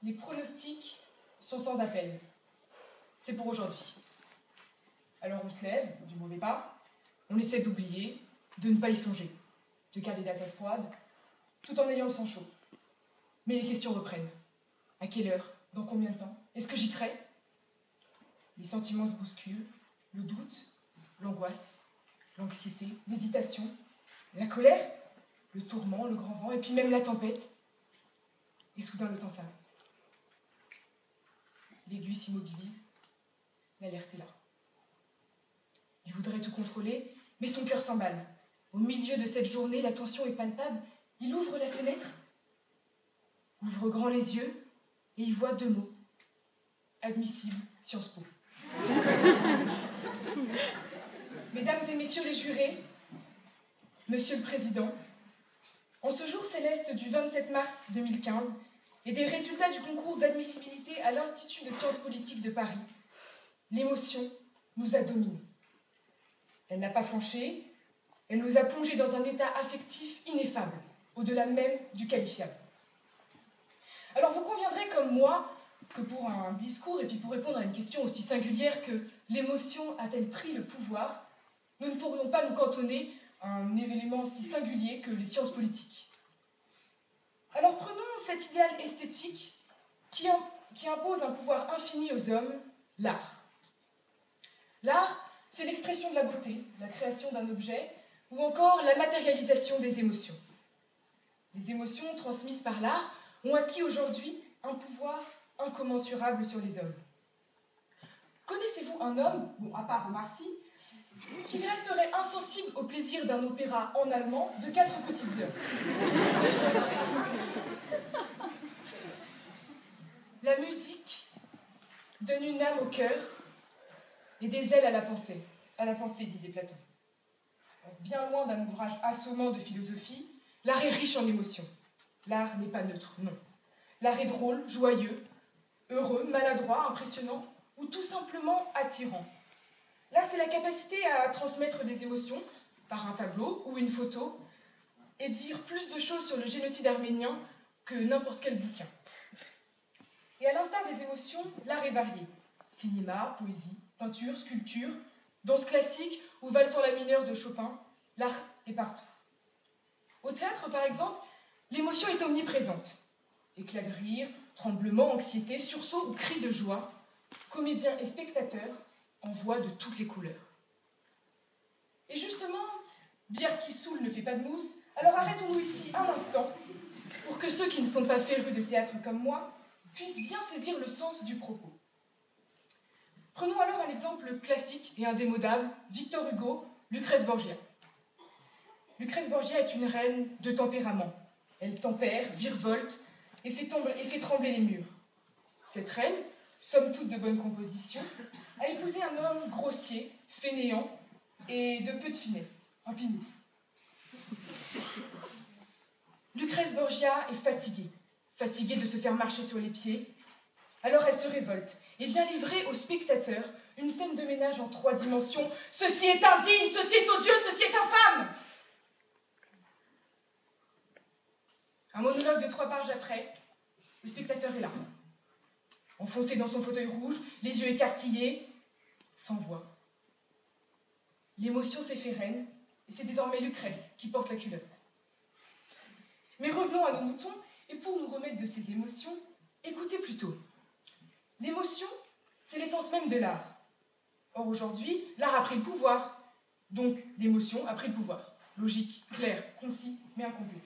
Les pronostics sont sans appel. C'est pour aujourd'hui. Alors on se lève, du mauvais pas, on essaie d'oublier, de ne pas y songer, de garder la tête froide, tout en ayant le sang chaud. Mais les questions reprennent. À quelle heure? Dans combien de temps? Est-ce que j'y serai? Les sentiments se bousculent, le doute, l'angoisse, l'anxiété, l'hésitation, la colère, le tourment, le grand vent, et puis même la tempête. Et soudain le temps s'arrête. L'aiguille s'immobilise, l'alerte est là. Il voudrait tout contrôler, mais son cœur s'emballe. Au milieu de cette journée, la tension est palpable. Il ouvre la fenêtre, ouvre grand les yeux, et il voit 2 mots. Admissible, Sciences Po. Mesdames et messieurs les jurés, Monsieur le Président, en ce jour céleste du 27 mars 2015 et des résultats du concours d'admissibilité à l'Institut de sciences politiques de Paris, l'émotion nous a dominés. Elle n'a pas flanché, elle nous a plongés dans un état affectif ineffable, au-delà même du qualifiable. Alors vous conviendrez comme moi que pour un discours et puis pour répondre à une question aussi singulière que l'émotion a-t-elle pris le pouvoir, nous ne pourrions pas nous cantonner à un événement si singulier que les sciences politiques. Alors prenons cet idéal esthétique qui impose un pouvoir infini aux hommes, l'art. L'art, c'est l'expression de la beauté, la création d'un objet, ou encore la matérialisation des émotions. Les émotions transmises par l'art ont acquis aujourd'hui un pouvoir incommensurable sur les hommes. Connaissez-vous un homme, bon, à part Omar Sy, qui resterait insensible au plaisir d'un opéra en allemand de 4 petites heures? La musique donne une âme au cœur et des ailes à la pensée, disait Platon. Bien loin d'un ouvrage assommant de philosophie, l'art est riche en émotions. L'art n'est pas neutre, non. L'art est drôle, joyeux, heureux, maladroit, impressionnant ou tout simplement attirant. L'art, c'est la capacité à transmettre des émotions par un tableau ou une photo et dire plus de choses sur le génocide arménien que n'importe quel bouquin. Et à l'instar des émotions, l'art est varié. Cinéma, poésie, peinture, sculpture, danse classique ou valse en la mineure de Chopin, l'art est partout. Au théâtre, par exemple, l'émotion est omniprésente. Éclats de rire, tremblements, anxiété, sursauts ou cris de joie, comédiens et spectateurs en voient de toutes les couleurs. Et justement, bière qui saoule ne fait pas de mousse, alors arrêtons-nous ici un instant pour que ceux qui ne sont pas férus de théâtre comme moi puissent bien saisir le sens du propos. Prenons alors un exemple classique et indémodable, Victor Hugo, Lucrèce Borgia. Lucrèce Borgia est une reine de tempérament. Elle tempère, virevolte et fait trembler les murs. Cette reine, somme toute de bonne composition, a épousé un homme grossier, fainéant et de peu de finesse, un pinouf. Lucrèce Borgia est fatiguée de se faire marcher sur les pieds. Alors elle se révolte et vient livrer aux spectateurs une scène de ménage en 3 dimensions. Ceci est indigne, ceci est odieux, ceci est infâme. Un monologue de 3 pages après, le spectateur est là, enfoncé dans son fauteuil rouge, les yeux écarquillés, sans voix. L'émotion s'est fait reine, et c'est désormais Lucrèce qui porte la culotte. Mais revenons à nos moutons, et pour nous remettre de ces émotions, écoutez plutôt. L'émotion, c'est l'essence même de l'art. Or aujourd'hui, l'art a pris le pouvoir, donc l'émotion a pris le pouvoir. Logique, clair, concis, mais incomplet.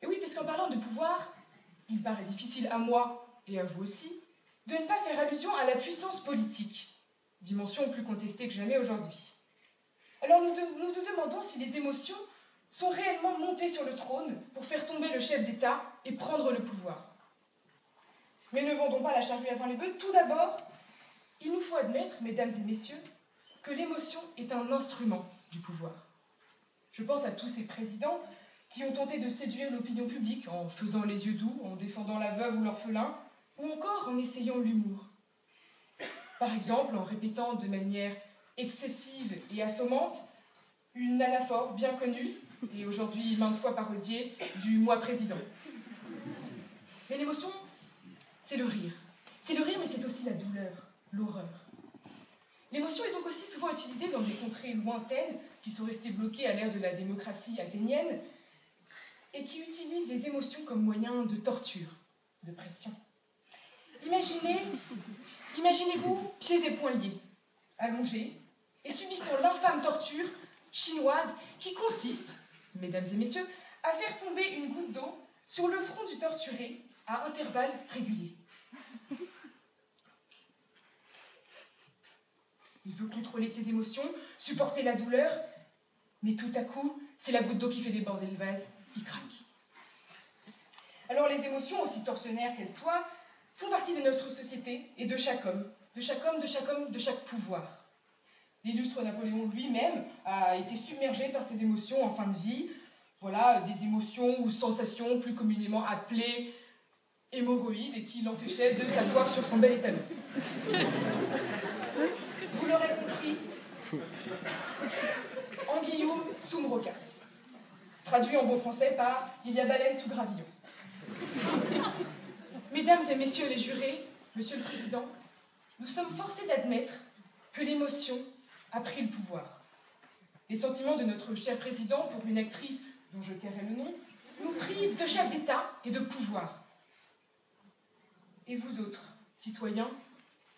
Et oui, puisqu'en parlant de pouvoir, il paraît difficile à moi, et à vous aussi, de ne pas faire allusion à la puissance politique, dimension plus contestée que jamais aujourd'hui. Alors nous nous demandons si les émotions sont réellement montées sur le trône pour faire tomber le chef d'État et prendre le pouvoir. Mais ne vendons pas la charrue avant les bœufs. Tout d'abord, il nous faut admettre, mesdames et messieurs, que l'émotion est un instrument du pouvoir. Je pense à tous ces présidents qui ont tenté de séduire l'opinion publique en faisant les yeux doux, en défendant la veuve ou l'orphelin, ou encore en essayant l'humour. Par exemple, en répétant de manière excessive et assommante une anaphore bien connue, et aujourd'hui maintes fois parodiée, du « moi président ». Mais l'émotion, c'est le rire. C'est le rire, mais c'est aussi la douleur, l'horreur. L'émotion est donc aussi souvent utilisée dans des contrées lointaines qui sont restées bloquées à l'ère de la démocratie athénienne et qui utilisent les émotions comme moyen de torture, de pression. Imaginez-vous pieds et poings liés, allongés, et subissant l'infâme torture chinoise qui consiste, mesdames et messieurs, à faire tomber une goutte d'eau sur le front du torturé à intervalles réguliers. Il veut contrôler ses émotions, supporter la douleur, mais tout à coup, c'est la goutte d'eau qui fait déborder le vase, il craque. Alors les émotions, aussi tortionnaires qu'elles soient, font partie de notre société et de chaque homme, de chaque pouvoir. L'illustre Napoléon lui-même a été submergé par ses émotions en fin de vie. Voilà, des émotions ou sensations plus communément appelées hémorroïdes et qui l'empêchaient de s'asseoir sur son bel étalon. Vous l'aurez compris, Anguillou sum rocas. Traduit en bon français par « il y a baleine sous gravillon ». Mesdames et messieurs les jurés, monsieur le Président, nous sommes forcés d'admettre que l'émotion a pris le pouvoir. Les sentiments de notre cher président pour une actrice dont je tairai le nom nous privent de chef d'État et de pouvoir. Et vous autres, citoyens,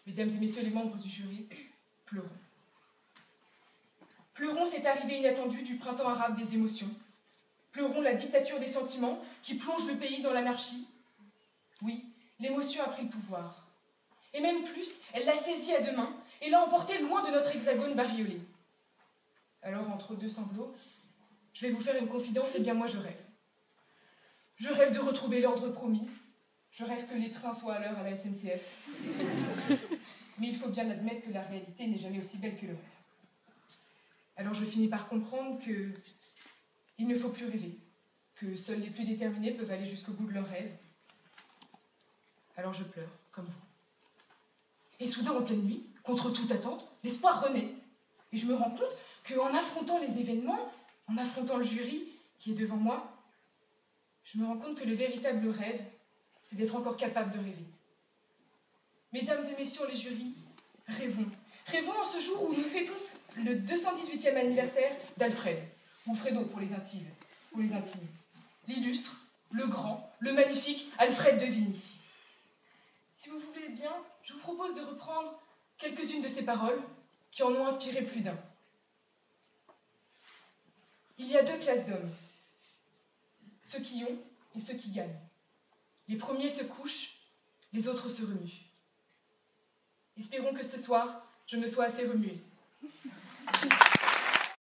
mesdames et messieurs les membres du jury, pleurons. Pleurons cette arrivée inattendue du printemps arabe des émotions. Pleurons la dictature des sentiments qui plonge le pays dans l'anarchie. Oui, l'émotion a pris le pouvoir. Et même plus, elle l'a saisi à deux mains et l'a emporté loin de notre hexagone bariolé. Alors, entre deux sanglots, je vais vous faire une confidence, et bien moi je rêve. Je rêve de retrouver l'ordre promis. Je rêve que les trains soient à l'heure à la SNCF. Mais il faut bien admettre que la réalité n'est jamais aussi belle que le rêve. Alors je finis par comprendre qu'il ne faut plus rêver, que seuls les plus déterminés peuvent aller jusqu'au bout de leurs rêves. Alors je pleure, comme vous. Et soudain, en pleine nuit, contre toute attente, l'espoir renaît. Et je me rends compte qu'en affrontant les événements, en affrontant le jury qui est devant moi, je me rends compte que le véritable rêve, c'est d'être encore capable de rêver. Mesdames et messieurs les jurys, rêvons. Rêvons en ce jour où nous fêtons le 218e anniversaire d'Alfred, ou Fredo pour les intimes. L'illustre, le grand, le magnifique Alfred de Vigny. Si vous voulez bien, je vous propose de reprendre quelques-unes de ces paroles qui en ont inspiré plus d'un. Il y a deux classes d'hommes, ceux qui ont et ceux qui gagnent. Les premiers se couchent, les autres se remuent. Espérons que ce soir, je me sois assez remuée.